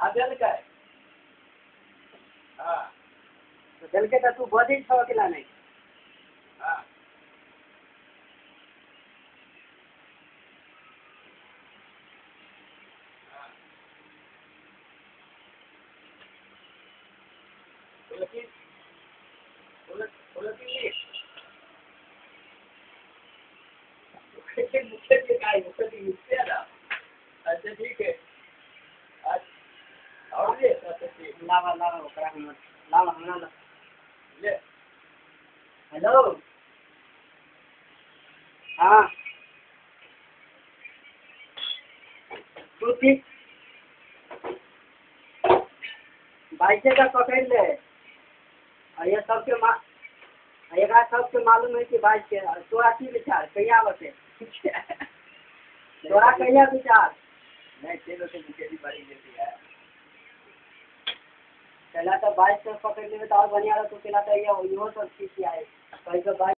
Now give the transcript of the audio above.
आजल का हां तो चल के तू बदी छो अकेला नहीं हां बोलती बोलती मुझे काय मुझे मुझसे ना अच्छा ठीक है आज और ये लावा लावा ओकरा हम लावा हमरा ला ले हेलो हाँ तू ठीक बाइसे का पकड़ ले और ये सबके एकरा सबके मालूम है कि बाइक के तोरा की विचार कहिया बते तोरा कहिया विचार नहीं चलो तो मुझे भी बड़ी देती है पहला तो बाइक से पकड़ लेवे तो और बढ़िया रह तो पहला तो ये इहो सब चीज आए कहीं तो बाइक